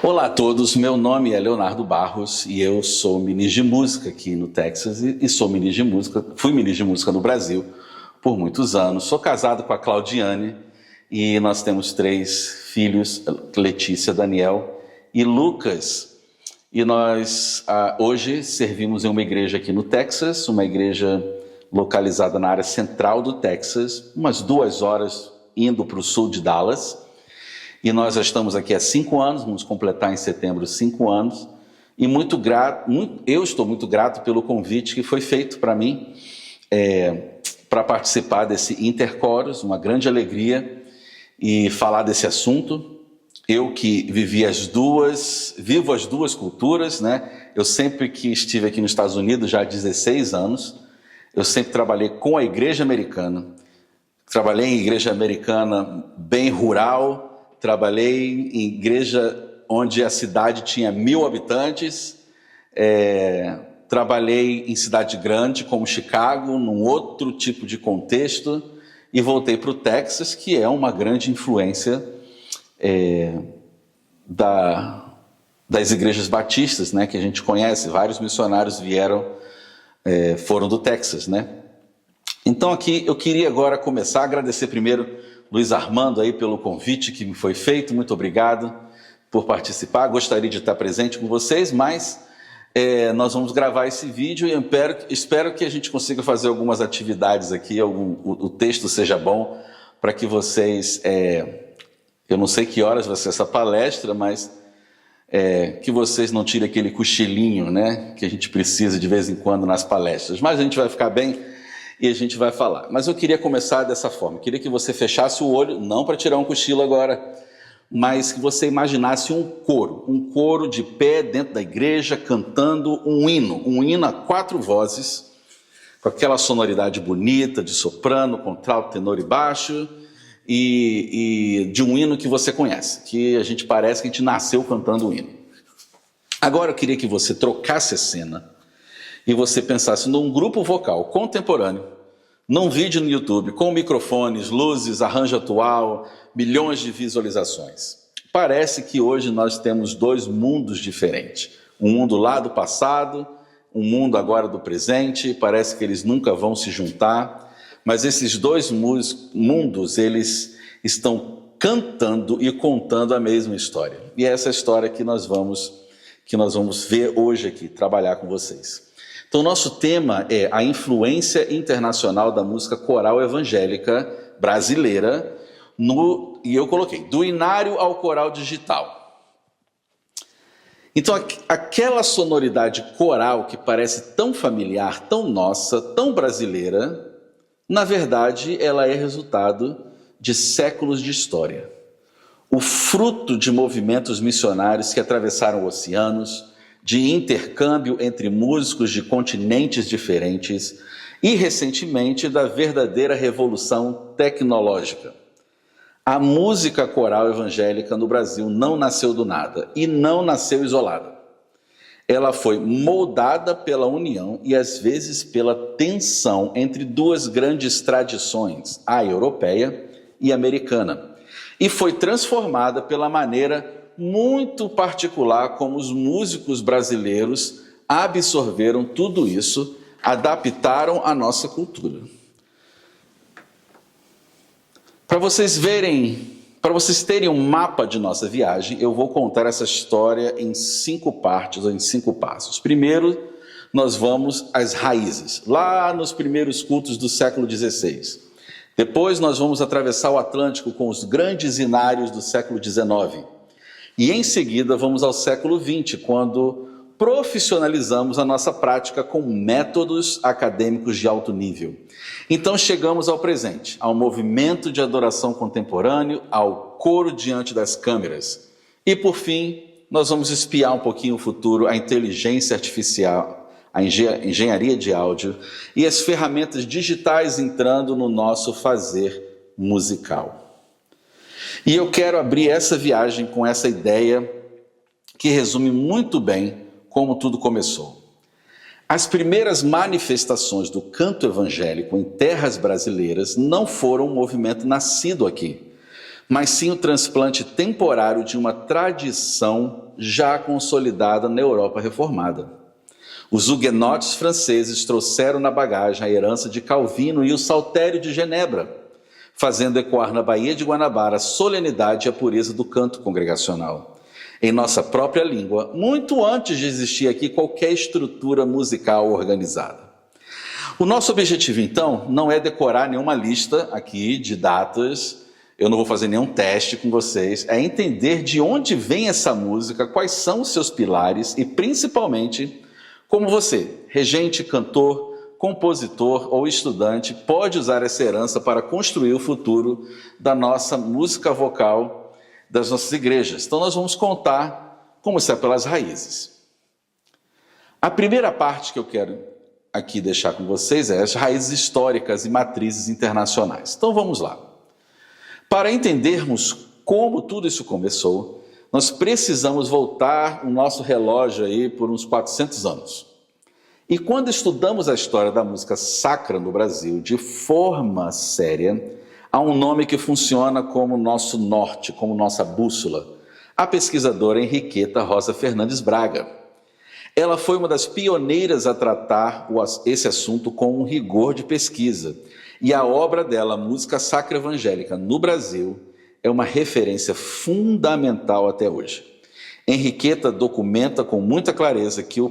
Olá a todos, meu nome é Leonardo Barros e eu sou ministro de música aqui no Texas e sou ministro de música, fui ministro de música no Brasil por muitos anos. Sou casado com a Claudiane e nós temos 3 filhos, Letícia, Daniel e Lucas. E nós hoje servimos em uma igreja aqui no Texas, uma igreja localizada na área central do Texas, umas 2 horas indo para o sul de Dallas. E nós já estamos aqui há 5 anos, vamos completar em setembro 5 anos. E eu estou muito grato pelo convite que foi feito para mim, para participar desse Intercoros, uma grande alegria, e falar desse assunto. Eu que vivo as duas culturas, né? Eu sempre que estive aqui nos Estados Unidos, já há 16 anos, eu sempre trabalhei com a igreja americana. Trabalhei em igreja americana bem rural, trabalhei em igreja onde a cidade tinha 1000 habitantes, trabalhei em cidade grande como Chicago, num outro tipo de contexto, e voltei para o Texas, que é uma grande influência das igrejas batistas, né, que a gente conhece. Vários missionários foram do Texas, né? Então aqui eu queria agora começar a agradecer primeiro Luiz Armando aí pelo convite que me foi feito, muito obrigado por participar. Gostaria de estar presente com vocês, mas nós vamos gravar esse vídeo e espero que a gente consiga fazer algumas atividades aqui, o texto seja bom, para que vocês, eu não sei que horas vai ser essa palestra, mas que vocês não tirem aquele cochilinho, né, que a gente precisa de vez em quando nas palestras, mas a gente vai ficar bem e a gente vai falar. Mas eu queria começar dessa forma, eu queria que você fechasse o olho, não para tirar um cochilo agora, mas que você imaginasse um coro de pé dentro da igreja, cantando um hino a 4 vozes, com aquela sonoridade bonita de soprano, contralto, tenor e baixo, e de um hino que você conhece, que a gente parece que a gente nasceu cantando o hino. Agora eu queria que você trocasse a cena e você pensasse num grupo vocal contemporâneo, num vídeo no YouTube, com microfones, luzes, arranjo atual, milhões de visualizações. Parece que hoje nós temos 2 mundos diferentes. Um mundo lá do passado, um mundo agora do presente, parece que eles nunca vão se juntar, mas esses 2 mundos, eles estão cantando e contando a mesma história. E é essa história que nós vamos ver hoje aqui, trabalhar com vocês. Então, nosso tema é a influência internacional da música coral evangélica brasileira, e eu coloquei, do inário ao coral digital. Então, aquela sonoridade coral que parece tão familiar, tão nossa, tão brasileira, na verdade, ela é resultado de séculos de história. O fruto de movimentos missionários que atravessaram oceanos, de intercâmbio entre músicos de continentes diferentes e, recentemente, da verdadeira revolução tecnológica. A música coral evangélica no Brasil não nasceu do nada e não nasceu isolada. Ela foi moldada pela união e, às vezes, pela tensão entre 2 grandes tradições, a europeia e a americana, e foi transformada pela maneira muito particular como os músicos brasileiros absorveram tudo isso, adaptaram à nossa cultura. Para vocês terem um mapa de nossa viagem, eu vou contar essa história em 5 partes ou em 5 passos. Primeiro, nós vamos às raízes, lá nos primeiros cultos do século XVI. Depois nós vamos atravessar o Atlântico com os grandes inários do século XIX. E em seguida vamos ao século XX, quando profissionalizamos a nossa prática com métodos acadêmicos de alto nível. Então chegamos ao presente, ao movimento de adoração contemporâneo, ao coro diante das câmeras. E por fim, nós vamos espiar um pouquinho o futuro, a inteligência artificial, a engenharia de áudio e as ferramentas digitais entrando no nosso fazer musical. E eu quero abrir essa viagem com essa ideia que resume muito bem como tudo começou. As primeiras manifestações do canto evangélico em terras brasileiras não foram um movimento nascido aqui, mas sim o transplante temporário de uma tradição já consolidada na Europa reformada. Os huguenotes franceses trouxeram na bagagem a herança de Calvino e o saltério de Genebra, fazendo ecoar na Baía de Guanabara a solenidade e a pureza do canto congregacional, em nossa própria língua, muito antes de existir aqui qualquer estrutura musical organizada. O nosso objetivo, então, não é decorar nenhuma lista aqui de datas, eu não vou fazer nenhum teste com vocês, é entender de onde vem essa música, quais são os seus pilares e, principalmente, como você, regente, cantor, compositor ou estudante, pode usar essa herança para construir o futuro da nossa música vocal das nossas igrejas. Então, nós vamos contar como isso é pelas raízes. A primeira parte que eu quero aqui deixar com vocês é as raízes históricas e matrizes internacionais. Então, vamos lá. Para entendermos como tudo isso começou, nós precisamos voltar o nosso relógio aí por uns 400 anos. E quando estudamos a história da música sacra no Brasil de forma séria, há um nome que funciona como nosso norte, como nossa bússola, a pesquisadora Henriqueta Rosa Fernandes Braga. Ela foi uma das pioneiras a tratar esse assunto com um rigor de pesquisa, e a obra dela, Música Sacra Evangélica no Brasil, é uma referência fundamental até hoje. Henriqueta documenta com muita clareza que o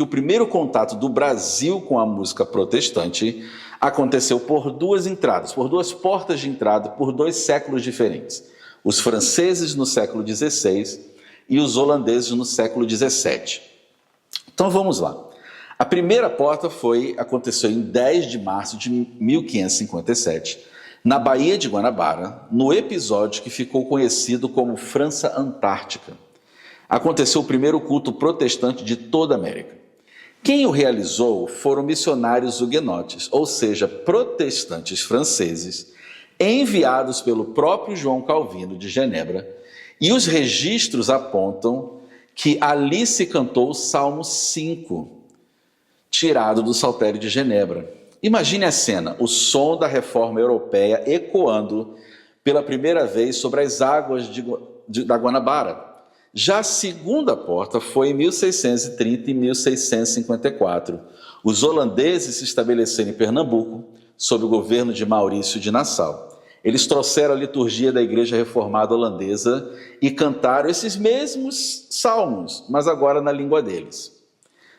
primeiro contato do Brasil com a música protestante aconteceu por duas entradas, por duas portas de entrada, por dois séculos diferentes. Os franceses no século XVI e os holandeses no século XVII. Então vamos lá. A primeira porta aconteceu em 10 de março de 1557, na Baía de Guanabara, no episódio que ficou conhecido como França Antártica. Aconteceu o primeiro culto protestante de toda a América. Quem o realizou foram missionários huguenotes, ou seja, protestantes franceses, enviados pelo próprio João Calvino de Genebra, e os registros apontam que ali se cantou o Salmo 5, tirado do Saltério de Genebra. Imagine a cena, o som da reforma europeia ecoando pela primeira vez sobre as águas da Guanabara. Já a segunda porta foi em 1630 e 1654. Os holandeses se estabeleceram em Pernambuco, sob o governo de Maurício de Nassau. Eles trouxeram a liturgia da Igreja Reformada Holandesa e cantaram esses mesmos salmos, mas agora na língua deles.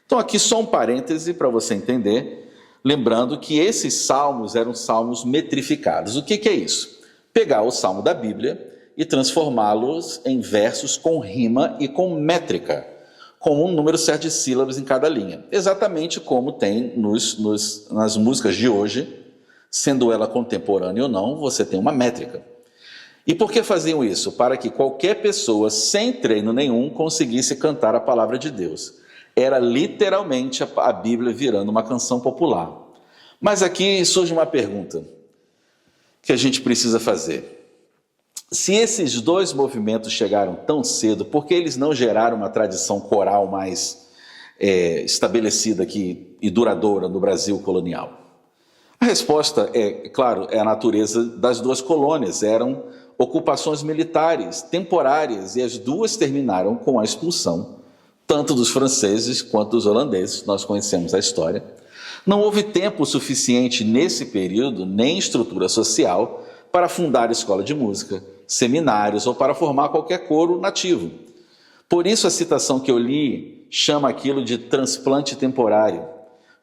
Então aqui só um parêntese para você entender, lembrando que esses salmos eram salmos metrificados. O que é isso? Pegar o salmo da Bíblia e transformá-los em versos com rima e com métrica, com um número certo de sílabas em cada linha. Exatamente como tem nas músicas de hoje, sendo ela contemporânea ou não, você tem uma métrica. E por que faziam isso? Para que qualquer pessoa, sem treino nenhum, conseguisse cantar a palavra de Deus. Era literalmente a Bíblia virando uma canção popular. Mas aqui surge uma pergunta que a gente precisa fazer. Se esses dois movimentos chegaram tão cedo, por que eles não geraram uma tradição coral mais estabelecida aqui e duradoura no Brasil colonial? A resposta claro, é a natureza das duas colônias. Eram ocupações militares temporárias e as duas terminaram com a expulsão tanto dos franceses quanto dos holandeses. Nós conhecemos a história. Não houve tempo suficiente nesse período, nem estrutura social, para fundar escola de música, seminários ou para formar qualquer coro nativo. Por isso a citação que eu li chama aquilo de transplante temporário.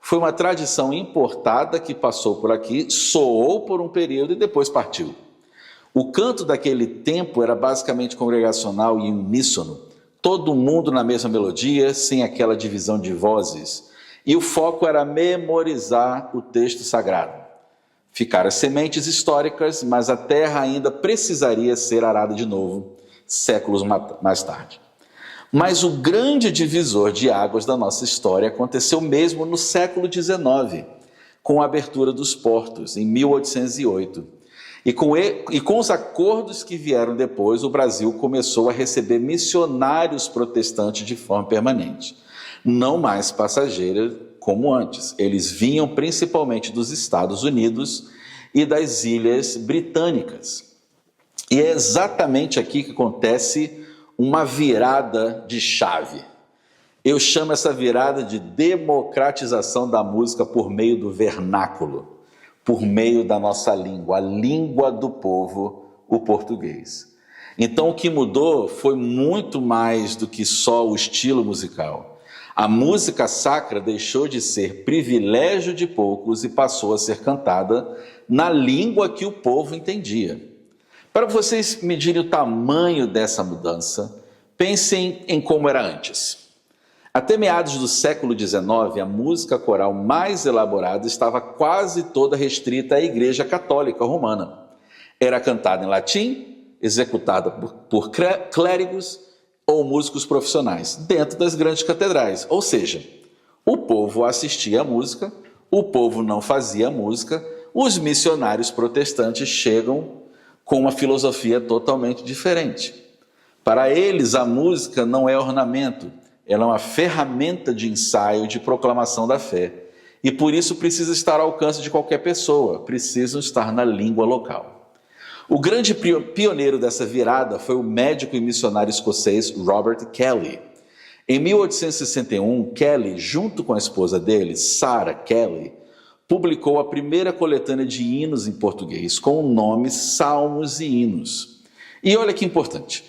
Foi uma tradição importada que passou por aqui, soou por um período e depois partiu. O canto daquele tempo era basicamente congregacional e uníssono, todo mundo na mesma melodia, sem aquela divisão de vozes. E o foco era memorizar o texto sagrado. Ficaram as sementes históricas, mas a terra ainda precisaria ser arada de novo, séculos mais tarde. Mas o grande divisor de águas da nossa história aconteceu mesmo no século XIX, com a abertura dos portos, em 1808. E com os acordos que vieram depois, o Brasil começou a receber missionários protestantes de forma permanente. Não mais passageira como antes. Eles vinham principalmente dos Estados Unidos e das Ilhas Britânicas. E é exatamente aqui que acontece uma virada de chave. Eu chamo essa virada de democratização da música por meio do vernáculo, por meio da nossa língua, a língua do povo, o português. Então o que mudou foi muito mais do que só o estilo musical. A música sacra deixou de ser privilégio de poucos e passou a ser cantada na língua que o povo entendia. Para vocês medirem o tamanho dessa mudança, pensem em como era antes. Até meados do século XIX, a música coral mais elaborada estava quase toda restrita à Igreja Católica Romana. Era cantada em latim, executada por clérigos ou músicos profissionais, dentro das grandes catedrais. Ou seja, o povo assistia à música, o povo não fazia música, os missionários protestantes chegam com uma filosofia totalmente diferente. Para eles, a música não é ornamento, ela é uma ferramenta de ensaio, de proclamação da fé. E por isso precisa estar ao alcance de qualquer pessoa, precisa estar na língua local. O grande pioneiro dessa virada foi o médico e missionário escocês Robert Kelly. Em 1861, Kelly, junto com a esposa dele, Sarah Kelly, publicou a primeira coletânea de hinos em português com o nome Salmos e Hinos. E olha que importante,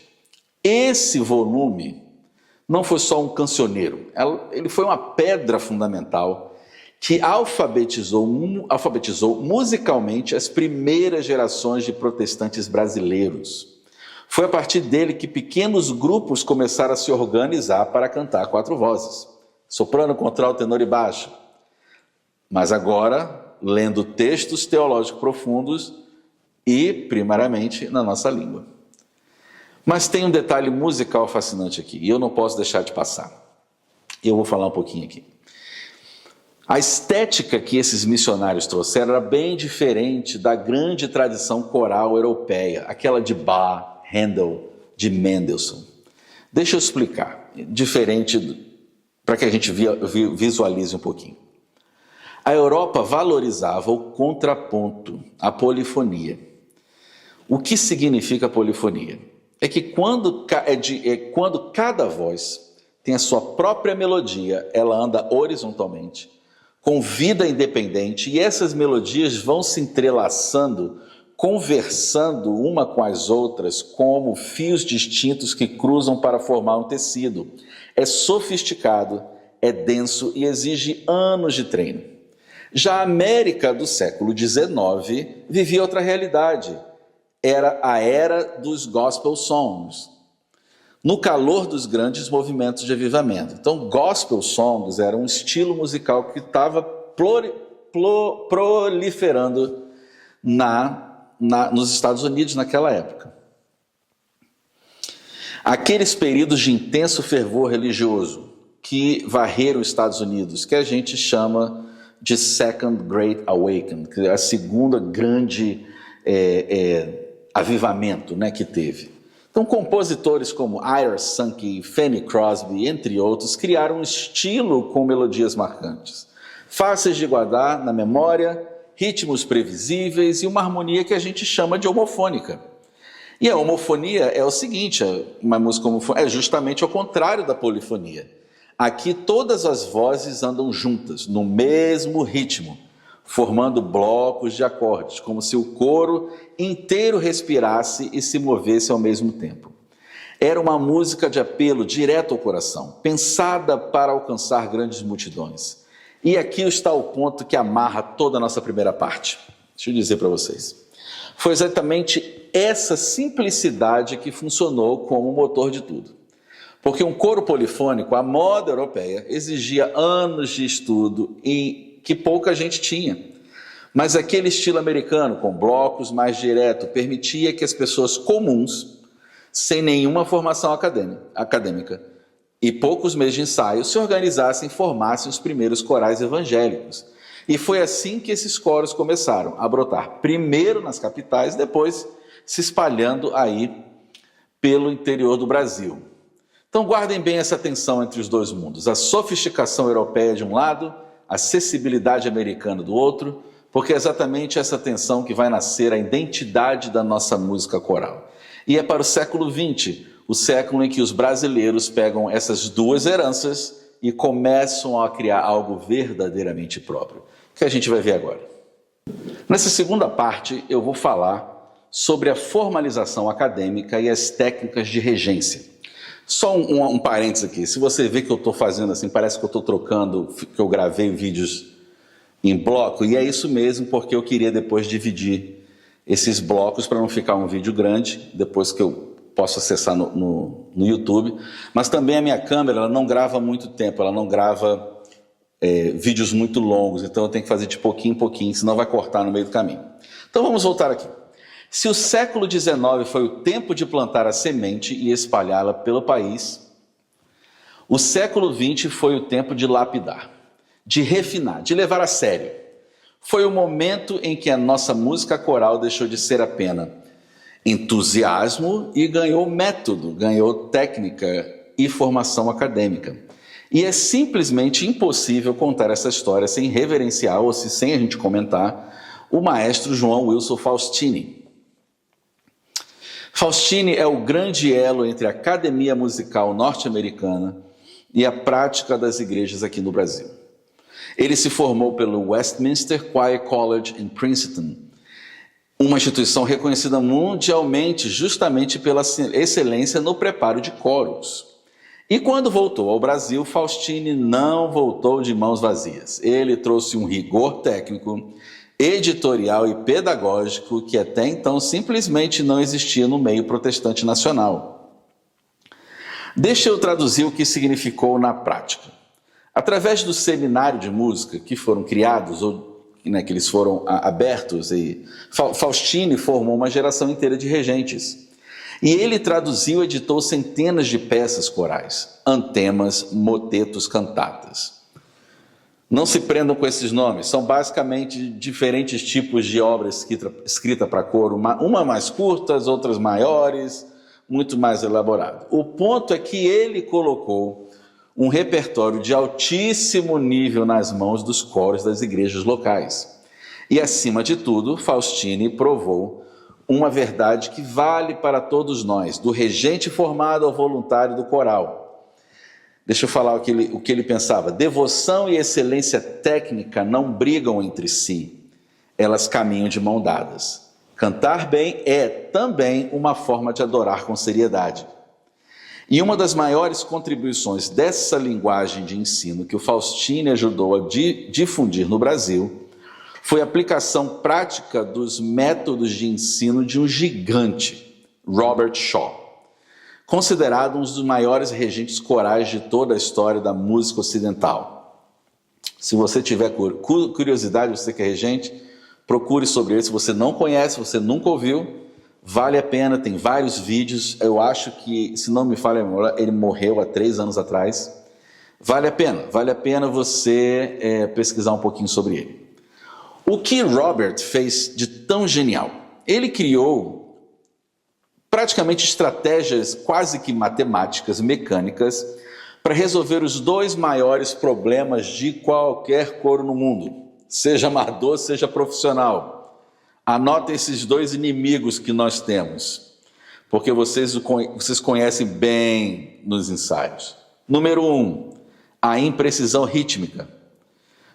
esse volume não foi só um cancioneiro, ele foi uma pedra fundamental que alfabetizou musicalmente as primeiras gerações de protestantes brasileiros. Foi a partir dele que pequenos grupos começaram a se organizar para cantar 4 vozes, soprano, contralto, tenor e baixo. Mas agora, lendo textos teológicos profundos e, primariamente, na nossa língua. Mas tem um detalhe musical fascinante aqui, e eu não posso deixar de passar. Eu vou falar um pouquinho aqui. A estética que esses missionários trouxeram era bem diferente da grande tradição coral europeia, aquela de Bach, Handel, de Mendelssohn. Deixa eu explicar, diferente, para que a gente visualize um pouquinho. A Europa valorizava o contraponto, a polifonia. O que significa polifonia? É que quando cada voz tem a sua própria melodia, ela anda horizontalmente, com vida independente, e essas melodias vão se entrelaçando, conversando uma com as outras, como fios distintos que cruzam para formar um tecido. É sofisticado, é denso e exige anos de treino. Já a América do século XIX vivia outra realidade. Era a era dos gospel songs, no calor dos grandes movimentos de avivamento. Então, gospel songs era um estilo musical que estava proliferando nos Estados Unidos naquela época. Aqueles períodos de intenso fervor religioso que varreram os Estados Unidos, que a gente chama de Second Great Awakening, que é a segunda grande avivamento, né, que teve. Então, compositores como Ira Sankey, Fanny Crosby, entre outros, criaram um estilo com melodias marcantes, fáceis de guardar na memória, ritmos previsíveis e uma harmonia que a gente chama de homofônica. E a homofonia é o seguinte, uma música homofônica é justamente ao contrário da polifonia. Aqui todas as vozes andam juntas, no mesmo ritmo, formando blocos de acordes, como se o coro inteiro respirasse e se movesse ao mesmo tempo. Era uma música de apelo direto ao coração, pensada para alcançar grandes multidões. E aqui está o ponto que amarra toda a nossa primeira parte. Deixa eu dizer para vocês. Foi exatamente essa simplicidade que funcionou como motor de tudo. Porque um coro polifônico, à moda europeia, exigia anos de estudo e que pouca gente tinha. Mas aquele estilo americano, com blocos mais direto, permitia que as pessoas comuns, sem nenhuma formação acadêmica e poucos meses de ensaio, se organizassem e formassem os primeiros corais evangélicos. E foi assim que esses coros começaram a brotar, primeiro nas capitais, depois se espalhando aí pelo interior do Brasil. Então guardem bem essa tensão entre os dois mundos, a sofisticação europeia de um lado, a acessibilidade americana do outro, porque é exatamente essa tensão que vai nascer a identidade da nossa música coral. E é para o século XX, o século em que os brasileiros pegam essas duas heranças e começam a criar algo verdadeiramente próprio, que a gente vai ver agora. Nessa segunda parte, eu vou falar sobre a formalização acadêmica e as técnicas de regência. Só um parênteses aqui, se você vê que eu estou fazendo assim, parece que eu estou trocando, que eu gravei vídeos em bloco, e é isso mesmo, porque eu queria depois dividir esses blocos para não ficar um vídeo grande, depois que eu posso acessar no YouTube, mas também a minha câmera ela não grava muito tempo, ela não grava vídeos muito longos, então eu tenho que fazer de pouquinho em pouquinho, senão vai cortar no meio do caminho. Então vamos voltar aqui. Se o século XIX foi o tempo de plantar a semente e espalhá-la pelo país, o século XX foi o tempo de lapidar, de refinar, de levar a sério. Foi o momento em que a nossa música coral deixou de ser apenas entusiasmo e ganhou método, ganhou técnica e formação acadêmica. E é simplesmente impossível contar essa história sem reverenciar ou sem a gente comentar o maestro João Wilson Faustini. Faustini é o grande elo entre a academia musical norte-americana e a prática das igrejas aqui no Brasil. Ele se formou pelo Westminster Choir College em Princeton, uma instituição reconhecida mundialmente justamente pela excelência no preparo de coros. E quando voltou ao Brasil, Faustini não voltou de mãos vazias. Ele trouxe um rigor técnico, editorial e pedagógico que até então simplesmente não existia no meio protestante nacional. Deixa eu traduzir o que significou na prática. Através do seminário de música que foram criados, que eles foram abertos, e Faustini formou uma geração inteira de regentes. E ele traduziu e editou centenas de peças corais, antemas, motetos, cantatas. Não se prendam com esses nomes, são basicamente diferentes tipos de obras escritas para coro, uma mais curtas, outras maiores, muito mais elaborado. O ponto é que ele colocou um repertório de altíssimo nível nas mãos dos coros das igrejas locais. E, acima de tudo, Faustini provou uma verdade que vale para todos nós, do regente formado ao voluntário do coral. Deixa eu falar o que ele pensava. Devoção e excelência técnica não brigam entre si, elas caminham de mão dadas. Cantar bem é também uma forma de adorar com seriedade. E uma das maiores contribuições dessa linguagem de ensino que o Faustini ajudou a difundir no Brasil foi a aplicação prática dos métodos de ensino de um gigante, Robert Shaw, considerado um dos maiores regentes corais de toda a história da música ocidental. Se você tiver curiosidade, você que é regente, procure sobre ele. Se você não conhece, você nunca ouviu, vale a pena, tem vários vídeos. Eu acho que, se não me falha a memória, ele morreu há 3 anos atrás. Vale a pena você pesquisar um pouquinho sobre ele. O que Robert fez de tão genial? Ele criou praticamente estratégias quase que matemáticas, mecânicas, para resolver os 2 maiores problemas de qualquer coro no mundo, seja amador, seja profissional. Anota esses 2 inimigos que nós temos, porque vocês conhecem bem nos ensaios. Número 1, a imprecisão rítmica.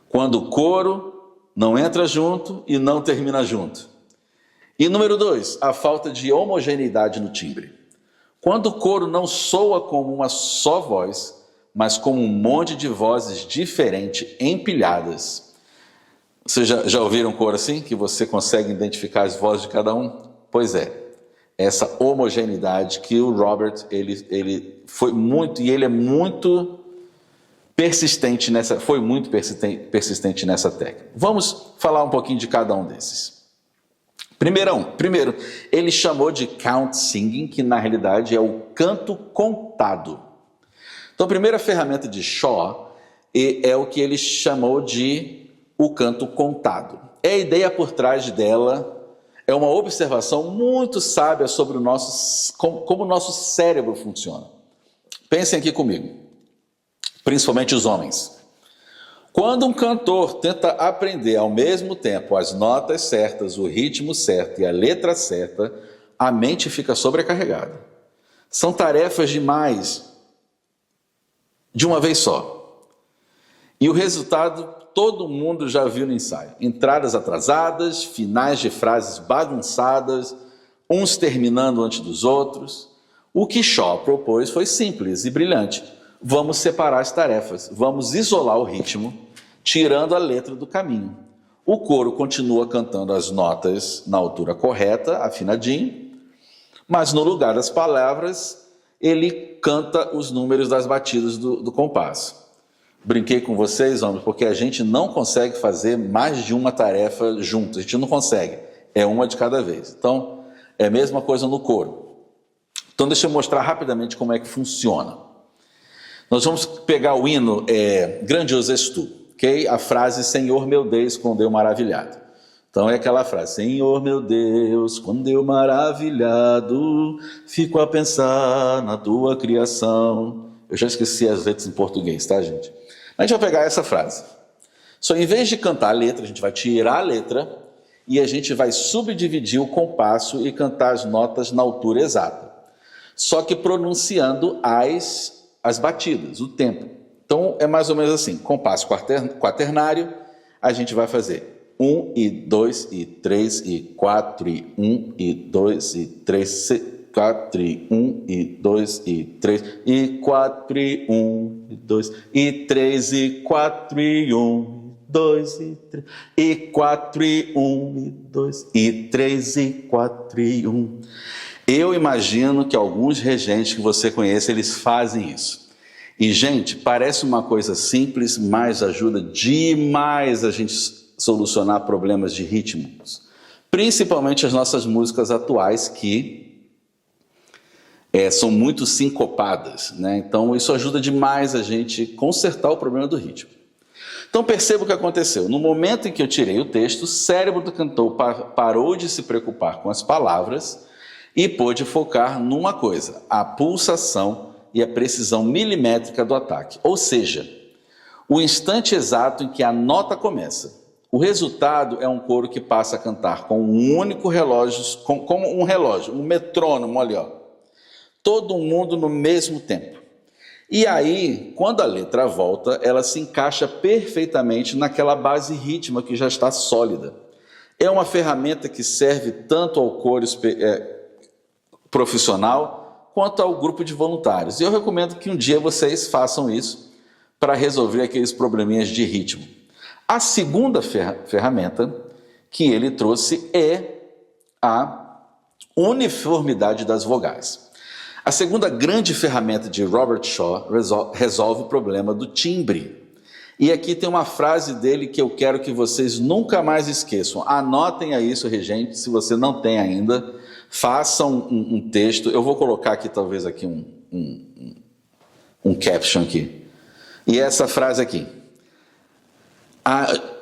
Quando o coro não entra junto e não termina junto. E número 2, a falta de homogeneidade no timbre. Quando o coro não soa como uma só voz, mas como um monte de vozes diferentes, empilhadas. Vocês já ouviram um coro assim? Que você consegue identificar as vozes de cada um? Pois é, essa homogeneidade que o Robert, ele foi muito, e ele é muito persistente foi muito persistente nessa técnica. Vamos falar um pouquinho de cada um desses. Primeiro, ele chamou de count singing, que na realidade é o canto contado. Então, a primeira ferramenta de Shaw é o que ele chamou de o canto contado. A ideia por trás dela é uma observação muito sábia sobre como o nosso cérebro funciona. Pensem aqui comigo. Principalmente os homens. Quando um cantor tenta aprender ao mesmo tempo as notas certas, o ritmo certo e a letra certa, a mente fica sobrecarregada. São tarefas demais de uma vez só. E o resultado todo mundo já viu no ensaio. Entradas atrasadas, finais de frases bagunçadas, uns terminando antes dos outros. O que Shaw propôs foi simples e brilhante. Vamos separar as tarefas, vamos isolar o ritmo, tirando a letra do caminho. O coro continua cantando as notas na altura correta, afinadinho, mas no lugar das palavras, ele canta os números das batidas do compasso. Brinquei com vocês, homens, porque a gente não consegue fazer mais de uma tarefa juntos, a gente não consegue, é uma de cada vez. Então, é a mesma coisa no coro. Então, deixa eu mostrar rapidamente como é que funciona. Nós vamos pegar o hino Grandioso és tu, ok? A frase Senhor meu Deus, quando eu maravilhado. Então é aquela frase, Senhor meu Deus, quando eu maravilhado, fico a pensar na tua criação. Eu já esqueci as letras em português, tá, gente? A gente vai pegar essa frase. Só em vez de cantar a letra, a gente vai tirar a letra e a gente vai subdividir o compasso e cantar as notas na altura exata. Só que pronunciando as batidas, o tempo. Então é mais ou menos assim, compasso quaternário, a gente vai fazer 1 e 2 e 3 e 4 e 1 e 2 e 3, 4 e 1 e 2 e 3 e 4 e 1 e 2 e 3 e 4 e 1 e 2 e 3 e 4 e 1 e 2 e 3 e 4 e 1. Eu imagino que alguns regentes que você conhece, eles fazem isso. E, gente, parece uma coisa simples, mas ajuda demais a gente solucionar problemas de ritmos. Principalmente as nossas músicas atuais, que são muito sincopadas, né? Então, isso ajuda demais a gente consertar o problema do ritmo. Então, perceba o que aconteceu. No momento em que eu tirei o texto, o cérebro do cantor parou de se preocupar com as palavras e pôde focar numa coisa, a pulsação e a precisão milimétrica do ataque. Ou seja, o instante exato em que a nota começa. O resultado é um coro que passa a cantar com um único relógio, como um relógio, um metrônomo ali, ó. Todo mundo no mesmo tempo. E aí, quando a letra volta, ela se encaixa perfeitamente naquela base rítmica que já está sólida. É uma ferramenta que serve tanto ao coro profissional quanto ao grupo de voluntários. E eu recomendo que um dia vocês façam isso para resolver aqueles probleminhas de ritmo. A segunda ferramenta que ele trouxe é a uniformidade das vogais. A segunda grande ferramenta de Robert Shaw resolve o problema do timbre. E aqui tem uma frase dele que eu quero que vocês nunca mais esqueçam. Anotem a isso, regente, se você não tem ainda. Façam um texto. Eu vou colocar aqui, talvez, aqui um caption aqui. E essa frase aqui.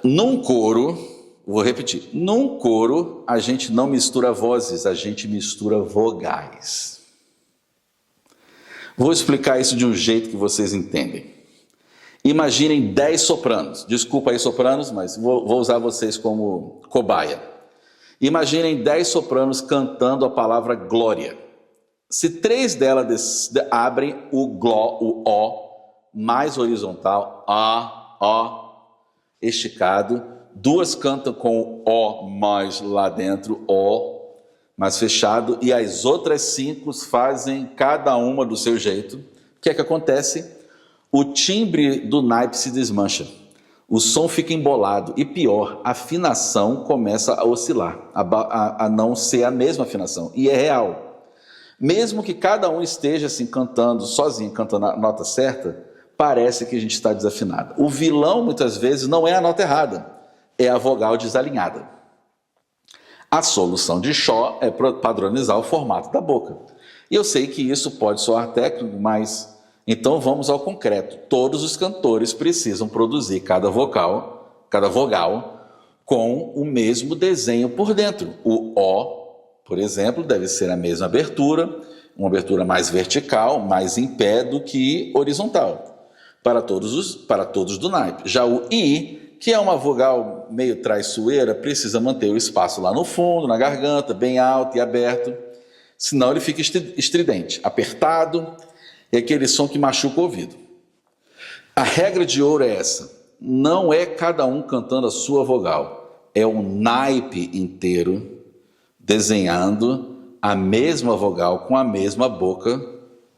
Num coro, vou repetir. Num coro, a gente não mistura vozes, a gente mistura vogais. Vou explicar isso de um jeito que vocês entendem. Imaginem 10 sopranos. Desculpa aí, sopranos, mas vou usar vocês como cobaia. Imaginem 10 sopranos cantando a palavra glória. Se 3 delas abrem o O mais horizontal, O esticado, 2 cantam com o O mais lá dentro, O mais fechado, e as outras 5 fazem cada uma do seu jeito. O que é que acontece? O timbre do naipe se desmancha, o som fica embolado e pior, a afinação começa a oscilar, a não ser a mesma afinação, e é real. Mesmo que cada um esteja assim cantando sozinho, cantando a nota certa, parece que a gente está desafinado. O vilão muitas vezes não é a nota errada, é a vogal desalinhada. A solução de Shaw é padronizar o formato da boca. E eu sei que isso pode soar técnico, mas então vamos ao concreto. Todos os cantores precisam produzir cada vogal com o mesmo desenho por dentro. O O, por exemplo, deve ser a mesma abertura, uma abertura mais vertical, mais em pé do que horizontal, para todos do naipe. Já o I, que é uma vogal meio traiçoeira, precisa manter o espaço lá no fundo, na garganta, bem alto e aberto. senão ele fica estridente, apertado, e aquele som que machuca o ouvido. A regra de ouro é essa: não é cada um cantando a sua vogal, é um naipe inteiro desenhando a mesma vogal com a mesma boca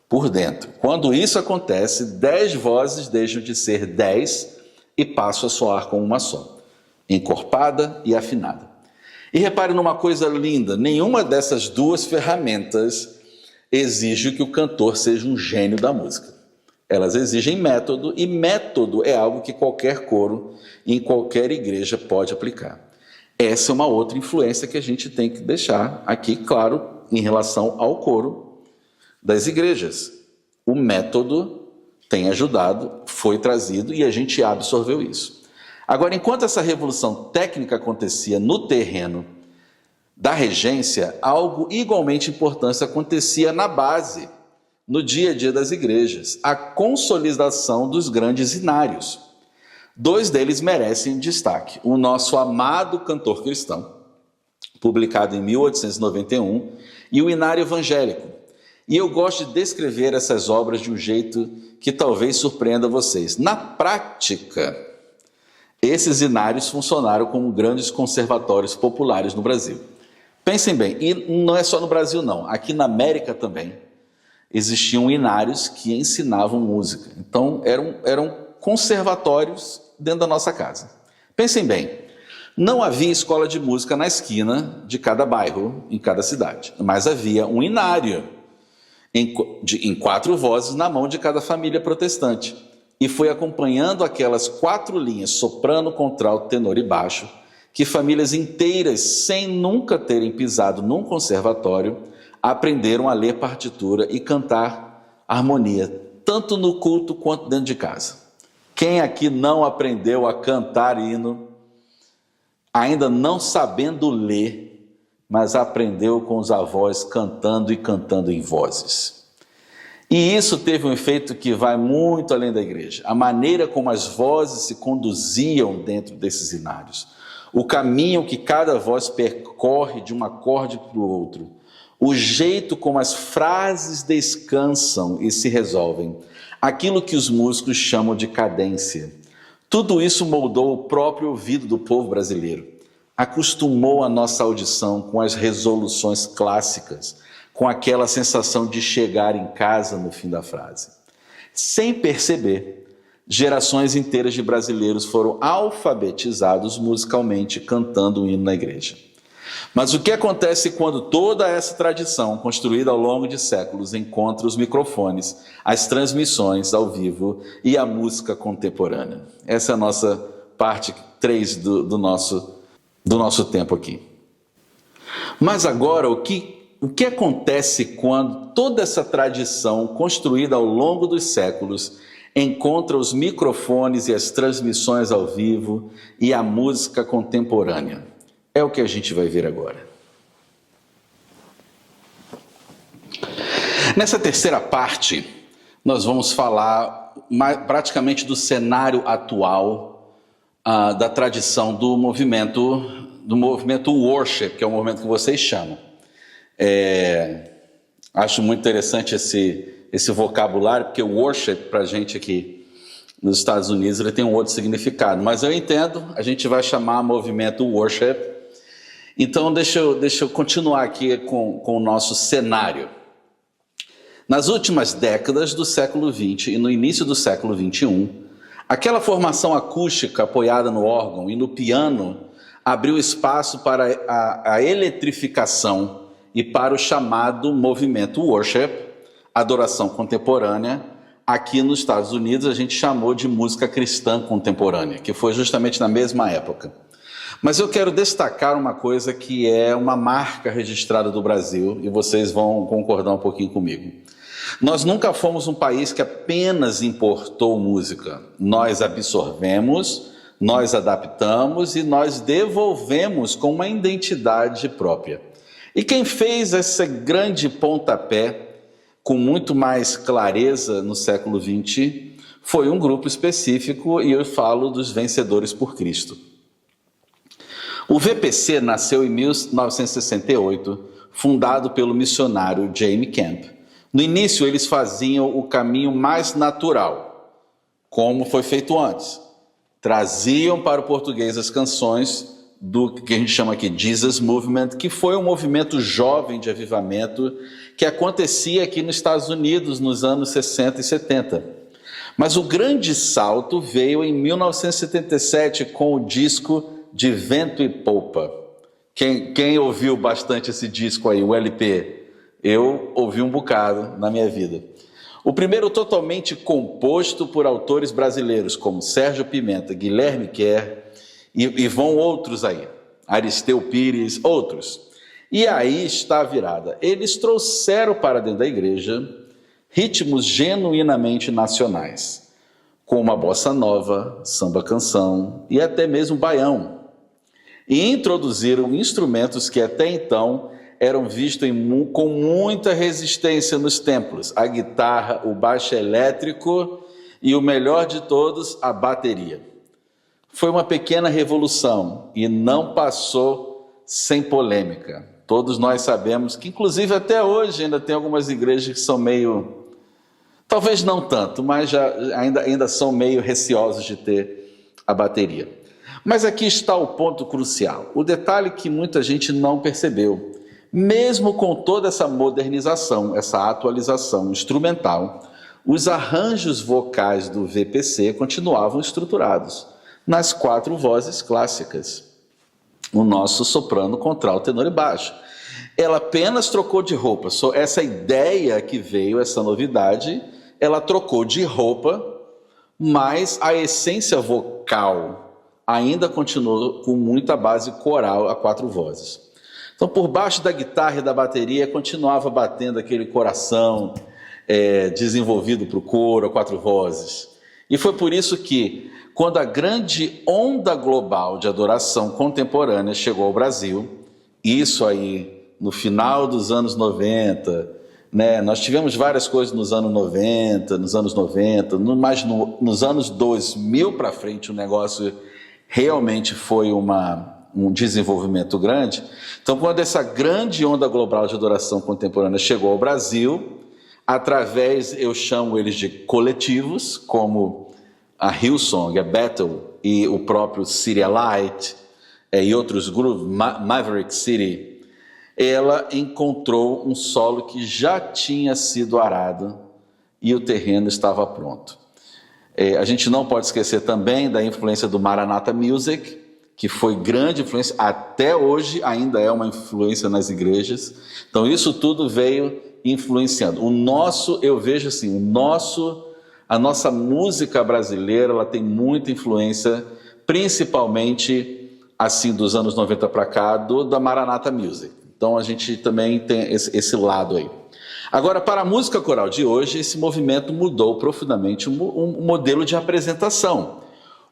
por dentro. Quando isso acontece, 10 vozes deixam de ser 10 e passam a soar como uma só, encorpada e afinada. E repare numa coisa linda: nenhuma dessas duas ferramentas exige que o cantor seja um gênio da música. Elas exigem método, e método é algo que qualquer coro em qualquer igreja pode aplicar. Essa é uma outra influência que a gente tem que deixar aqui claro em relação ao coro das igrejas. O método tem ajudado, foi trazido e a gente absorveu isso. Agora, enquanto essa revolução técnica acontecia no terreno da regência, algo igualmente importante acontecia na base, no dia a dia das igrejas: a consolidação dos grandes inários. 2 deles merecem destaque: o nosso amado cantor cristão, publicado em 1891, e o inário evangélico. E eu gosto de descrever essas obras de um jeito que talvez surpreenda vocês. Na prática, esses inários funcionaram como grandes conservatórios populares no Brasil. Pensem bem, e não é só no Brasil não, aqui na América também existiam inários que ensinavam música. Então eram conservatórios dentro da nossa casa. Pensem bem, não havia escola de música na esquina de cada bairro, em cada cidade, mas havia um inário em 4 vozes na mão de cada família protestante. E foi acompanhando aquelas 4 linhas, soprano, contralto, tenor e baixo, que famílias inteiras, sem nunca terem pisado num conservatório, aprenderam a ler partitura e cantar harmonia, tanto no culto quanto dentro de casa. Quem aqui não aprendeu a cantar hino, ainda não sabendo ler, mas aprendeu com os avós cantando e cantando em vozes? E isso teve um efeito que vai muito além da igreja. A maneira como as vozes se conduziam dentro desses inários, o caminho que cada voz percorre de um acorde para o outro, o jeito como as frases descansam e se resolvem, aquilo que os músicos chamam de cadência. Tudo isso moldou o próprio ouvido do povo brasileiro, acostumou a nossa audição com as resoluções clássicas, com aquela sensação de chegar em casa no fim da frase. Sem perceber, gerações inteiras de brasileiros foram alfabetizados musicalmente cantando o hino na igreja. Mas o que acontece quando toda essa tradição, construída ao longo de séculos, encontra os microfones, as transmissões ao vivo e a música contemporânea? Essa é a nossa parte 3 do nosso tempo aqui. Mas agora, o que acontece quando toda essa tradição, construída ao longo dos séculos, encontra os microfones e as transmissões ao vivo e a música contemporânea? É o que a gente vai ver agora. Nessa terceira parte, nós vamos falar praticamente do cenário atual da tradição do movimento worship, que é o movimento que vocês chamam. Acho muito interessante esse vocabulário, porque o worship, para a gente aqui nos Estados Unidos, ele tem um outro significado. Mas eu entendo, a gente vai chamar movimento worship. Então, deixa eu continuar aqui com o nosso cenário. Nas últimas décadas do século XX e no início do século XXI, aquela formação acústica apoiada no órgão e no piano abriu espaço para a eletrificação e para o chamado movimento worship, adoração contemporânea. Aqui nos Estados Unidos a gente chamou de música cristã contemporânea, que foi justamente na mesma época. Mas eu quero destacar uma coisa que é uma marca registrada do Brasil, e vocês vão concordar um pouquinho comigo. Nós nunca fomos um país que apenas importou música. Nós absorvemos, nós adaptamos e nós devolvemos com uma identidade própria. E quem fez esse grande pontapé com muito mais clareza no século XX foi um grupo específico, e eu falo dos Vencedores por Cristo. O VPC nasceu em 1968 fundado pelo missionário Jamie Camp. No início, eles faziam o caminho mais natural, como foi feito antes. Traziam para o português as canções do que a gente chama aqui Jesus Movement, que foi um movimento jovem de avivamento que acontecia aqui nos Estados Unidos nos anos 60 e 70. Mas o grande salto veio em 1977 com o disco De Vento e Popa. Quem ouviu bastante esse disco aí, o LP? Eu ouvi um bocado na minha vida. O primeiro totalmente composto por autores brasileiros como Sérgio Pimenta, Guilherme Kerr e vão outros aí, Aristeu Pires, outros. E aí está a virada. Eles trouxeram para dentro da igreja ritmos genuinamente nacionais, como a bossa nova, samba canção e até mesmo baião. E introduziram instrumentos que até então eram vistos com muita resistência nos templos: a guitarra, o baixo elétrico e, o melhor de todos, a bateria. Foi uma pequena revolução e não passou sem polêmica. Todos nós sabemos que, inclusive, até hoje ainda tem algumas igrejas que são meio, talvez não tanto, mas ainda são meio receosos de ter a bateria. Mas aqui está o ponto crucial, o detalhe que muita gente não percebeu. Mesmo com toda essa modernização, essa atualização instrumental, os arranjos vocais do VPC continuavam estruturados nas 4 vozes clássicas. O nosso soprano, contralto, tenor e baixo. Ela apenas trocou de roupa. Essa ideia que veio, essa novidade, ela trocou de roupa, mas a essência vocal ainda continuou com muita base coral a 4 vozes. Então, por baixo da guitarra e da bateria, continuava batendo aquele coração desenvolvido para o coro, a 4 vozes. E foi por isso que, quando a grande onda global de adoração contemporânea chegou ao Brasil, isso aí no final dos anos 90, né? Nós tivemos várias coisas nos anos 90, mas nos anos 2000 para frente o negócio realmente foi um desenvolvimento grande. Então, quando essa grande onda global de adoração contemporânea chegou ao Brasil, através, eu chamo eles de coletivos, como a Hillsong, a Bethel e o próprio City Light e outros grupos, Maverick City, ela encontrou um solo que já tinha sido arado e o terreno estava pronto. A gente não pode esquecer também da influência do Maranatha Music, que foi grande influência, até hoje ainda é uma influência nas igrejas. Então isso tudo veio influenciando. Eu vejo assim, a nossa música brasileira, ela tem muita influência, principalmente assim dos anos 90 para cá, da Maranatha Music. Então a gente também tem esse lado aí. Agora, para a música coral de hoje, esse movimento mudou profundamente o modelo de apresentação.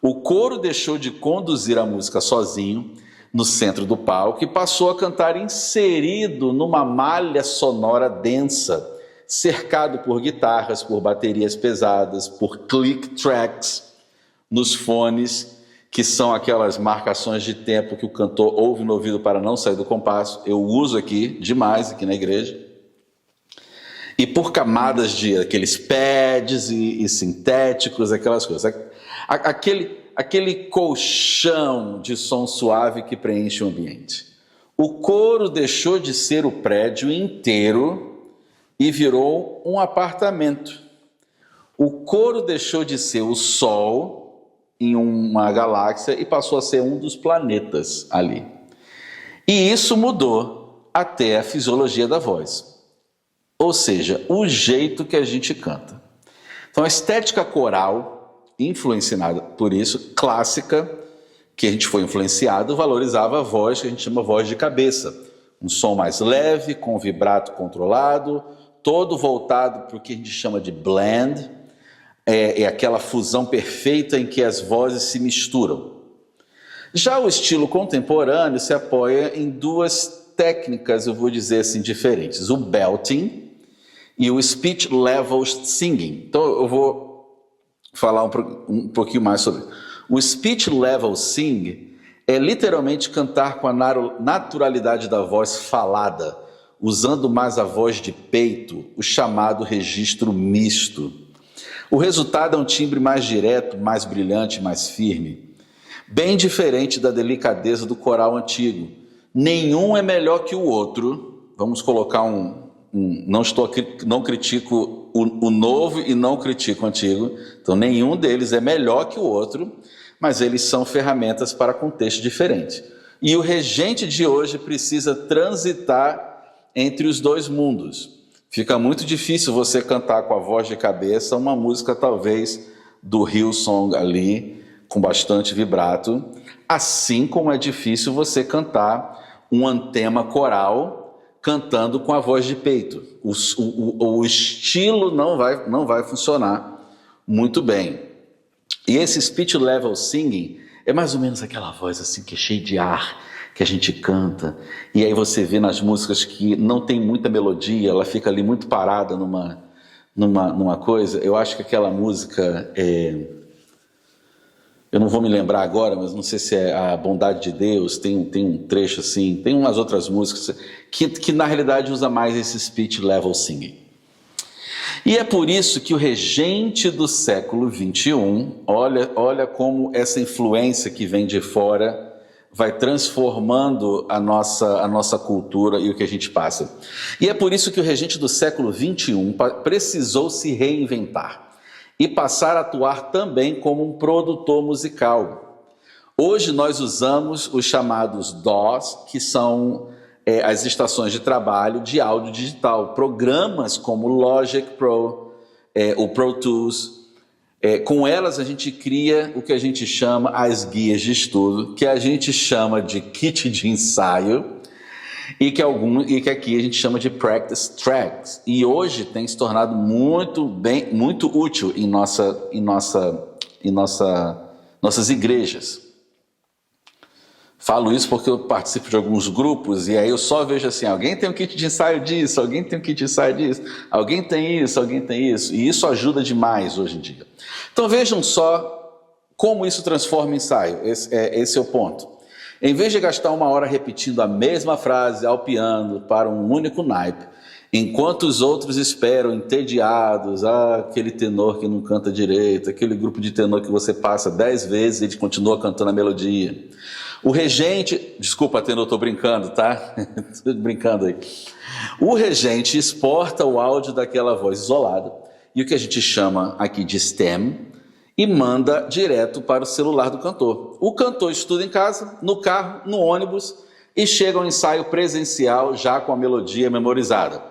O coro deixou de conduzir a música sozinho no centro do palco e passou a cantar inserido numa malha sonora densa, cercado por guitarras, por baterias pesadas, por click tracks nos fones, que são aquelas marcações de tempo que o cantor ouve no ouvido para não sair do compasso. Eu uso demais aqui na igreja. E por camadas de aqueles pads e sintéticos, aquelas coisas. Aquele colchão de som suave que preenche o ambiente. O coro deixou de ser o prédio inteiro e virou um apartamento. O coro deixou de ser o Sol em uma galáxia e passou a ser um dos planetas ali. E isso mudou até a fisiologia da voz. Ou seja, o jeito que a gente canta. Então a estética coral, influenciada por isso, clássica, que a gente foi influenciado, valorizava a voz que a gente chama voz de cabeça. Um som mais leve, com vibrato controlado, todo voltado para o que a gente chama de blend, aquela fusão perfeita em que as vozes se misturam. Já o estilo contemporâneo se apoia em 2 técnicas, eu vou dizer assim, diferentes. O belting e o speech level singing. Então eu vou falar um pouquinho mais sobre isso. O speech level sing é literalmente cantar com a naturalidade da voz falada, usando mais a voz de peito, o chamado registro misto. O resultado é um timbre mais direto, mais brilhante, mais firme, bem diferente da delicadeza do coral antigo. Nenhum é melhor que o outro. Vamos colocar não critico o novo e não critico o antigo. Então, nenhum deles é melhor que o outro, mas eles são ferramentas para contextos diferentes. E o regente de hoje precisa transitar entre os dois mundos. Fica muito difícil você cantar com a voz de cabeça uma música talvez do Hillsong ali, com bastante vibrato, assim como é difícil você cantar um antema coral cantando com a voz de peito. O estilo não vai funcionar muito bem. E esse speech level singing é mais ou menos aquela voz assim que é cheia de ar, que a gente canta, e aí você vê nas músicas que não tem muita melodia, ela fica ali muito parada numa coisa. Eu acho que aquela música, eu não vou me lembrar agora, mas não sei se é A Bondade de Deus, tem um trecho assim, tem umas outras músicas que na realidade usa mais esse speech level singing. E é por isso que o regente do século XXI, olha como essa influência que vem de fora vai transformando a nossa cultura e o que a gente passa. E é por isso que o regente do século XXI precisou se reinventar e passar a atuar também como um produtor musical. Hoje nós usamos os chamados DAWs, que são as estações de trabalho de áudio digital, programas como o Logic Pro, o Pro Tools. Com elas a gente cria o que a gente chama as guias de estudo, que a gente chama de kit de ensaio e que aqui a gente chama de practice tracks. E hoje tem se tornado muito útil em nossas igrejas. Falo isso porque eu participo de alguns grupos e aí eu só vejo assim, alguém tem um kit de ensaio disso, alguém tem um kit de ensaio disso, alguém tem isso, e isso ajuda demais hoje em dia. Então vejam só como isso transforma ensaio, esse é o ponto. Em vez de gastar 1 hora repetindo a mesma frase ao piano para um único naipe, enquanto os outros esperam entediados, aquele tenor que não canta direito, aquele grupo de tenor que você passa 10 vezes e ele continua cantando a melodia. O regente, desculpa tenor, estou brincando, tá? Estou brincando aí. O regente exporta o áudio daquela voz isolada, e o que a gente chama aqui de stem, e manda direto para o celular do cantor. O cantor estuda em casa, no carro, no ônibus, e chega ao ensaio presencial já com a melodia memorizada.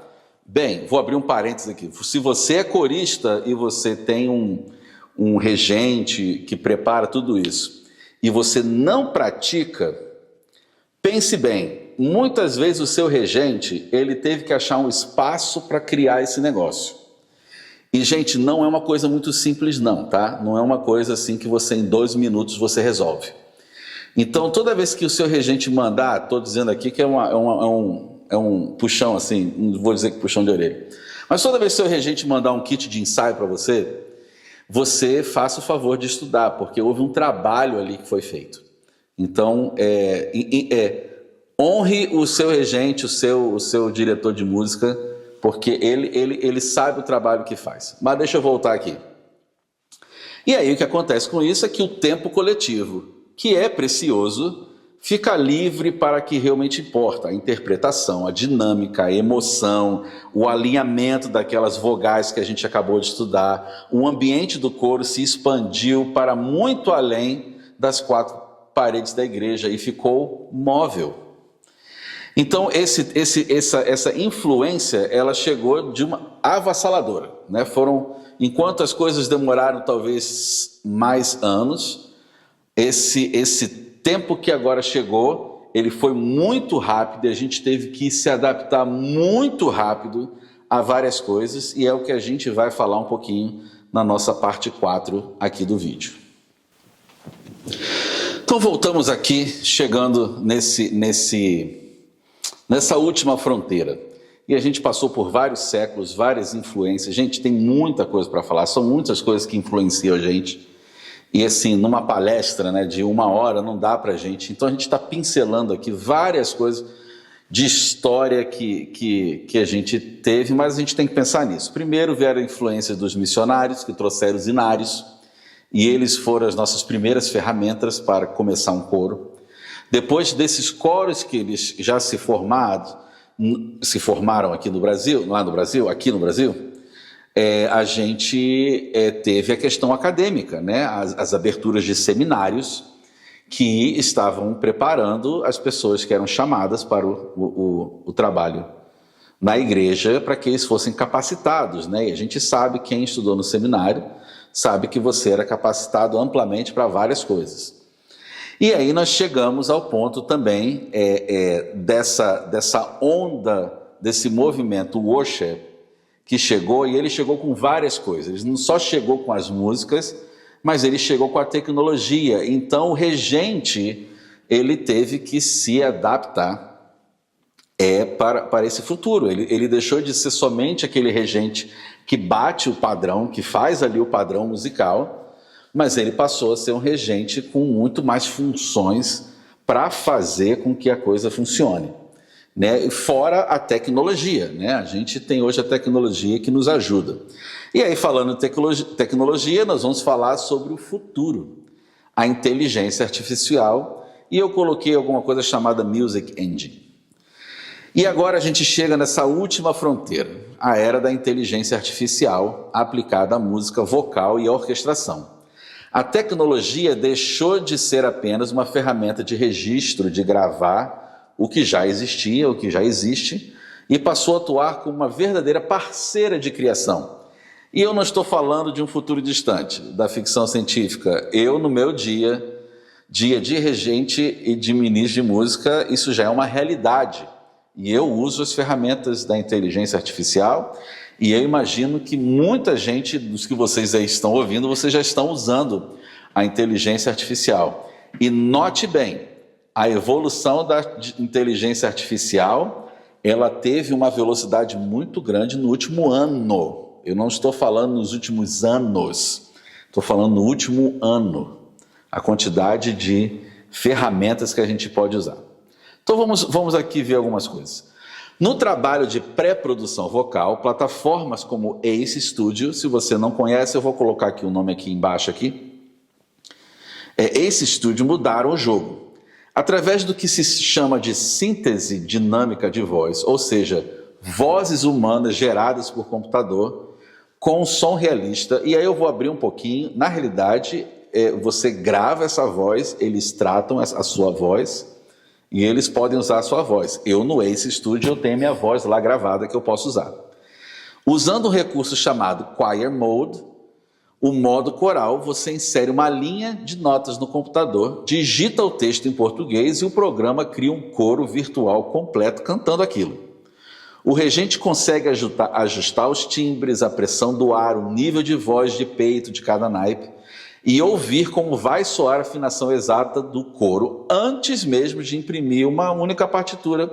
Bem, vou abrir um parênteses aqui. Se você é corista e você tem um regente que prepara tudo isso, e você não pratica, pense bem, muitas vezes o seu regente, ele teve que achar um espaço para criar esse negócio. E, gente, não é uma coisa muito simples não, tá? Não é uma coisa assim que você em 2 minutos você resolve. Então, toda vez que o seu regente mandar, estou dizendo aqui que é um puxão assim, não vou dizer que puxão de orelha, mas toda vez que o seu regente mandar um kit de ensaio para você faça o favor de estudar, porque houve um trabalho ali que foi feito. Então, honre o seu regente, o seu diretor de música, porque ele sabe o trabalho que faz. Mas deixa eu voltar aqui. E aí o que acontece com isso é que o tempo coletivo, que é precioso, fica livre para o que realmente importa, a interpretação, a dinâmica, a emoção, o alinhamento daquelas vogais que a gente acabou de estudar. O ambiente do coro se expandiu para muito além das 4 paredes da igreja e ficou móvel. Então essa influência, ela chegou de uma avassaladora, né? Enquanto as coisas demoraram talvez mais anos, esse tempo que agora chegou, ele foi muito rápido e a gente teve que se adaptar muito rápido a várias coisas, e é o que a gente vai falar um pouquinho na nossa parte 4 aqui do vídeo. Então voltamos aqui, chegando nessa última fronteira. E a gente passou por vários séculos, várias influências. Gente, tem muita coisa para falar, são muitas coisas que influenciam a gente. E assim, numa palestra, né, de 1 hora não dá para a gente. Então a gente está pincelando aqui várias coisas de história que a gente teve, mas a gente tem que pensar nisso. Primeiro vieram a influência dos missionários, que trouxeram os inários, e eles foram as nossas primeiras ferramentas para começar um coro. Depois desses coros que eles já se formaram aqui no Brasil, aqui no Brasil, a gente teve a questão acadêmica, né? As aberturas de seminários que estavam preparando as pessoas que eram chamadas para o trabalho na igreja, para que eles fossem capacitados, né? E a gente sabe, quem estudou no seminário, sabe que você era capacitado amplamente para várias coisas. E aí nós chegamos ao ponto também dessa onda, desse movimento worship, que chegou, e ele chegou com várias coisas. Ele não só chegou com as músicas, mas ele chegou com a tecnologia. Então o regente, ele teve que se adaptar para esse futuro. Ele deixou de ser somente aquele regente que bate o padrão, que faz ali o padrão musical, mas ele passou a ser um regente com muito mais funções para fazer com que a coisa funcione, né? Fora a tecnologia, né? A gente tem hoje a tecnologia que nos ajuda. E aí, falando de tecnologia, nós vamos falar sobre o futuro, a inteligência artificial, e eu coloquei alguma coisa chamada Music Engine. E agora a gente chega nessa última fronteira, a era da inteligência artificial aplicada à música vocal e à orquestração. A tecnologia deixou de ser apenas uma ferramenta de registro, de gravar o que já existia, o que já existe, e passou a atuar como uma verdadeira parceira de criação. E eu não estou falando de um futuro distante, da ficção científica. Eu, no meu dia de regente e de ministro de música, isso já é uma realidade. E eu uso as ferramentas da inteligência artificial, e eu imagino que muita gente dos que vocês aí estão ouvindo, vocês já estão usando a inteligência artificial. E note bem, a evolução da inteligência artificial, ela teve uma velocidade muito grande no último ano. Eu não estou falando nos últimos anos, estou falando no último ano, a quantidade de ferramentas que a gente pode usar. Então vamos aqui ver algumas coisas. No trabalho de pré-produção vocal, plataformas como Ace Studio, se você não conhece, eu vou colocar aqui o nome aqui embaixo aqui. Ace Studio mudaram o jogo. Através do que se chama de síntese dinâmica de voz, ou seja, vozes humanas geradas por computador, com som realista, e aí eu vou abrir um pouquinho. Na realidade, você grava essa voz, eles tratam a sua voz, e eles podem usar a sua voz. Eu, no Ace Studio, eu tenho minha voz lá gravada que eu posso usar. Usando um recurso chamado Choir Mode, o modo coral, você insere uma linha de notas no computador, digita o texto em português e o programa cria um coro virtual completo cantando aquilo. O regente consegue ajustar os timbres, a pressão do ar, o nível de voz de peito de cada naipe e ouvir como vai soar a afinação exata do coro antes mesmo de imprimir uma única partitura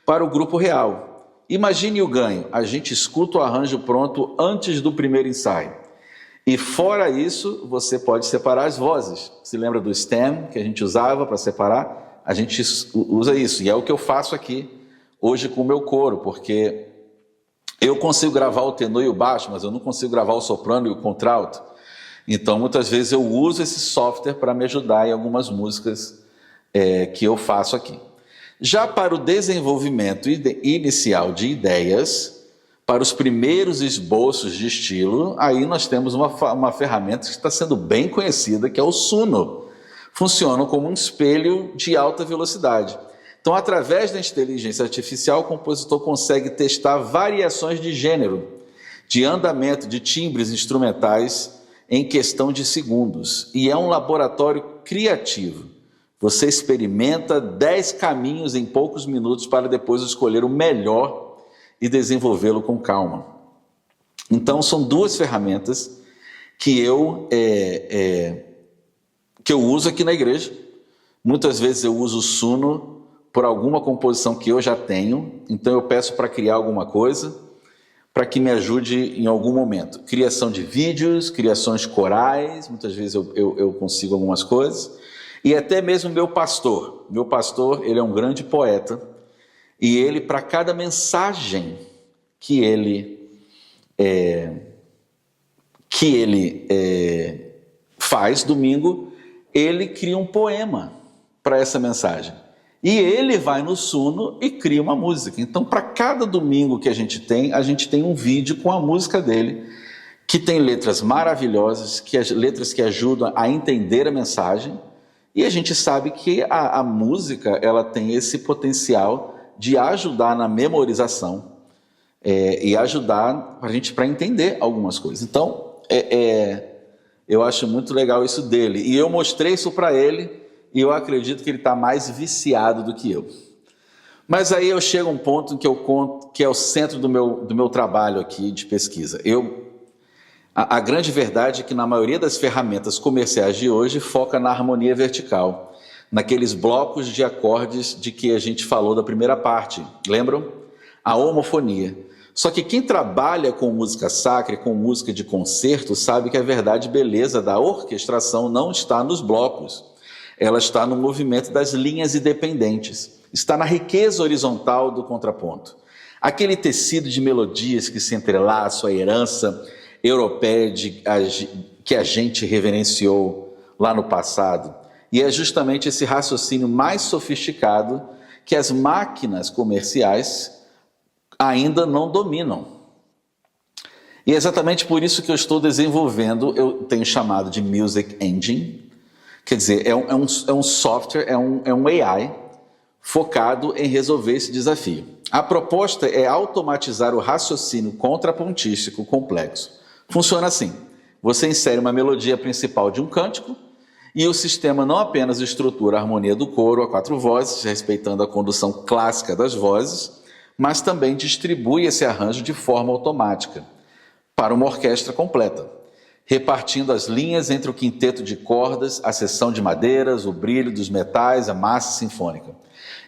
para o grupo real. Imagine o ganho, a gente escuta o arranjo pronto antes do primeiro ensaio. E fora isso, você pode separar as vozes. Se lembra do stem que a gente usava para separar? A gente usa isso, e é o que eu faço aqui hoje com o meu coro, porque eu consigo gravar o tenor e o baixo, mas eu não consigo gravar o soprano e o contralto. Então, muitas vezes eu uso esse software para me ajudar em algumas músicas que eu faço aqui. Já para o desenvolvimento inicial de ideias, para os primeiros esboços de estilo, aí nós temos uma ferramenta que está sendo bem conhecida, que é o Suno. Funciona como um espelho de alta velocidade. Então, através da inteligência artificial, o compositor consegue testar variações de gênero, de andamento, de timbres instrumentais em questão de segundos. E é um laboratório criativo. Você experimenta 10 caminhos em poucos minutos para depois escolher o melhor e desenvolvê-lo com calma. Então, são duas ferramentas que eu uso aqui na igreja. Muitas vezes eu uso o Suno por alguma composição que eu já tenho, então eu peço para criar alguma coisa, para que me ajude em algum momento. Criação de vídeos, criações corais, muitas vezes eu consigo algumas coisas, e até mesmo meu pastor. Meu pastor, ele é um grande poeta, E ele, para cada mensagem que ele faz domingo, ele cria um poema para essa mensagem. E ele vai no Suno e cria uma música. Então, para cada domingo que a gente tem um vídeo com a música dele, que tem letras maravilhosas, letras que ajudam a entender a mensagem. E a gente sabe que a música, ela tem esse potencial de ajudar na memorização e ajudar a gente para entender algumas coisas. Então, eu acho muito legal isso dele. E eu mostrei isso para ele, e eu acredito que ele está mais viciado do que eu. Mas aí eu chego a um ponto em que eu conto, que é o centro do meu trabalho aqui de pesquisa. A grande verdade é que na maioria das ferramentas comerciais de hoje foca na harmonia vertical, naqueles blocos de acordes de que a gente falou da primeira parte, lembram? A homofonia. Só que quem trabalha com música sacra, com música de concerto, sabe que a verdade e beleza da orquestração não está nos blocos. Ela está no movimento das linhas independentes, está na riqueza horizontal do contraponto. Aquele tecido de melodias que se entrelaçam à herança europeia que a gente reverenciou lá no passado. E é justamente esse raciocínio mais sofisticado que as máquinas comerciais ainda não dominam. E é exatamente por isso que eu estou desenvolvendo, eu tenho chamado de Music Engine. Quer dizer, é um software, é um AI focado em resolver esse desafio. A proposta é automatizar o raciocínio contrapontístico complexo. Funciona assim: você insere uma melodia principal de um cântico e o sistema não apenas estrutura a harmonia do coro a 4 vozes, respeitando a condução clássica das vozes, mas também distribui esse arranjo de forma automática para uma orquestra completa, repartindo as linhas entre o quinteto de cordas, a seção de madeiras, o brilho dos metais, a massa sinfônica.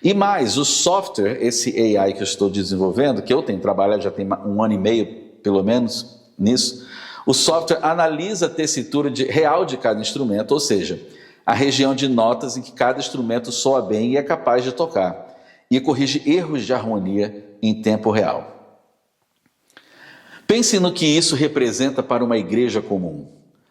E mais, o software, esse AI que eu estou desenvolvendo, que eu tenho trabalhado, já tem 1 ano e meio, pelo menos, nisso, o software analisa a tessitura real de cada instrumento, ou seja, a região de notas em que cada instrumento soa bem e é capaz de tocar, e corrige erros de harmonia em tempo real. Pense no que isso representa para uma igreja comum.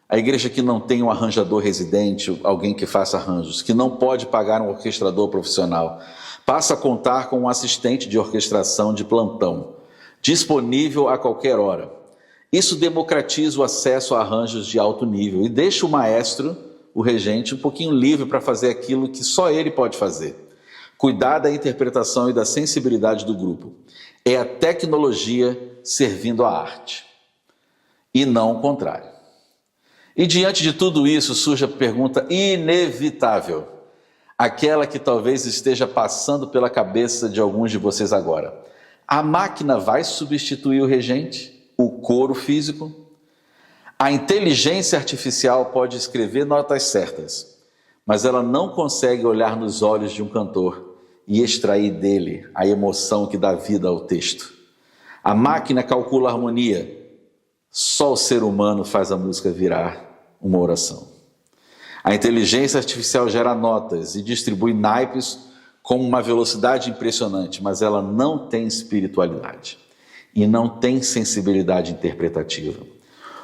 A igreja que não tem um arranjador residente, alguém que faça arranjos, que não pode pagar um orquestrador profissional, passa a contar com um assistente de orquestração de plantão, disponível a qualquer hora. Isso democratiza o acesso a arranjos de alto nível e deixa o maestro, o regente, um pouquinho livre para fazer aquilo que só ele pode fazer. Cuidar da interpretação e da sensibilidade do grupo. É a tecnologia servindo à arte, e não o contrário. E diante de tudo isso surge a pergunta inevitável, aquela que talvez esteja passando pela cabeça de alguns de vocês agora. A máquina vai substituir o regente, o coro físico? A inteligência artificial pode escrever notas certas, mas ela não consegue olhar nos olhos de um cantor e extrair dele a emoção que dá vida ao texto. A máquina calcula a harmonia, só o ser humano faz a música virar uma oração. A inteligência artificial gera notas e distribui naipes com uma velocidade impressionante, mas ela não tem espiritualidade e não tem sensibilidade interpretativa.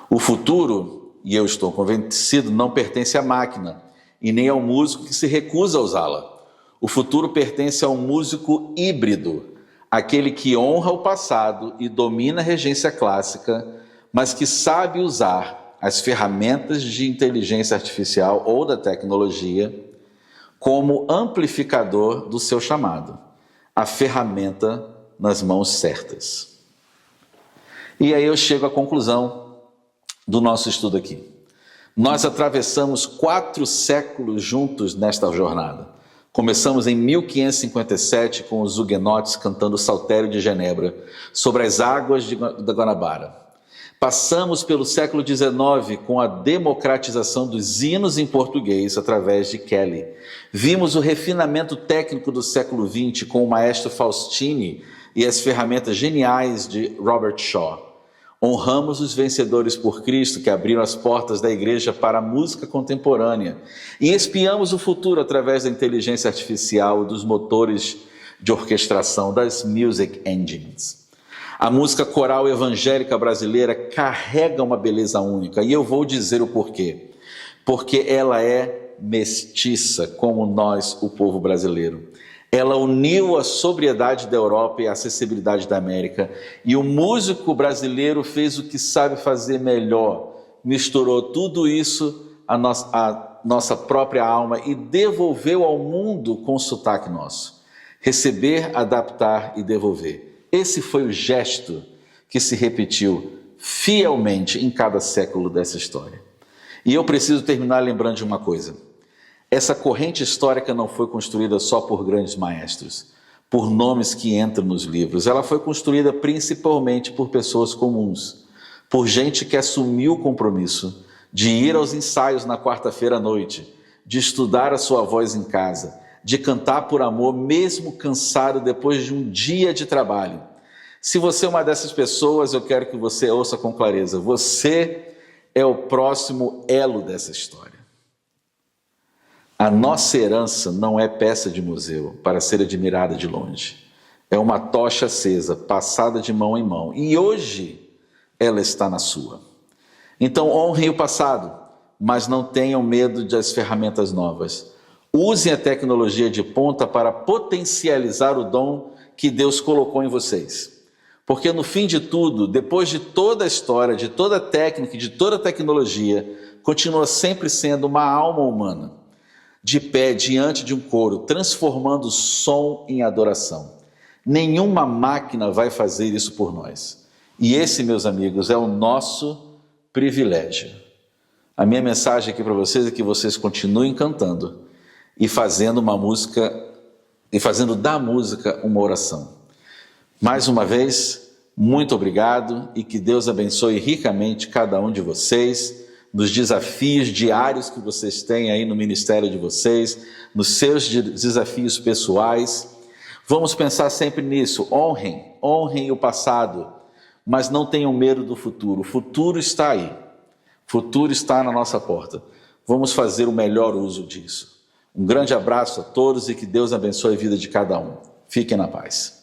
O futuro, e eu estou convencido, não pertence à máquina e nem ao músico que se recusa a usá-la. O futuro pertence ao músico híbrido, aquele que honra o passado e domina a regência clássica, mas que sabe usar as ferramentas de inteligência artificial ou da tecnologia como amplificador do seu chamado, a ferramenta nas mãos certas. E aí eu chego à conclusão do nosso estudo aqui. Nós atravessamos 4 séculos juntos nesta jornada. Começamos em 1557 com os huguenotes cantando o Saltério de Genebra, sobre as águas da Guanabara. Passamos pelo século XIX com a democratização dos hinos em português através de Kelly. Vimos o refinamento técnico do século XX com o maestro Faustini e as ferramentas geniais de Robert Shaw. Honramos os vencedores por Cristo que abriram as portas da igreja para a música contemporânea e espiamos o futuro através da inteligência artificial e dos motores de orquestração, das music engines. A música coral evangélica brasileira carrega uma beleza única, e eu vou dizer o porquê. Porque ela é mestiça, como nós, o povo brasileiro. Ela uniu a sobriedade da Europa e a acessibilidade da América, e o músico brasileiro fez o que sabe fazer melhor, misturou tudo isso à nossa própria alma e devolveu ao mundo com o sotaque nosso. Receber, adaptar e devolver. Esse foi o gesto que se repetiu fielmente em cada século dessa história. E eu preciso terminar lembrando de uma coisa. Essa corrente histórica não foi construída só por grandes maestros, por nomes que entram nos livros. Ela foi construída principalmente por pessoas comuns, por gente que assumiu o compromisso de ir aos ensaios na quarta-feira à noite, de estudar a sua voz em casa, de cantar por amor, mesmo cansado depois de um dia de trabalho. Se você é uma dessas pessoas, eu quero que você ouça com clareza. Você é o próximo elo dessa história. A nossa herança não é peça de museu para ser admirada de longe. É uma tocha acesa, passada de mão em mão. E hoje ela está na sua. Então honrem o passado, mas não tenham medo das ferramentas novas. Usem a tecnologia de ponta para potencializar o dom que Deus colocou em vocês. Porque no fim de tudo, depois de toda a história, de toda a técnica, de toda a tecnologia, continua sempre sendo uma alma humana, de pé diante de um coro, transformando o som em adoração. Nenhuma máquina vai fazer isso por nós. E esse, meus amigos, é o nosso privilégio. A minha mensagem aqui para vocês é que vocês continuem cantando e fazendo uma música, e fazendo da música uma oração. Mais uma vez, muito obrigado e que Deus abençoe ricamente cada um de vocês, nos desafios diários que vocês têm aí no ministério de vocês, nos seus desafios pessoais. Vamos pensar sempre nisso, honrem o passado, mas não tenham medo do futuro. O futuro está aí, o futuro está na nossa porta. Vamos fazer o melhor uso disso. Um grande abraço a todos e que Deus abençoe a vida de cada um. Fiquem na paz.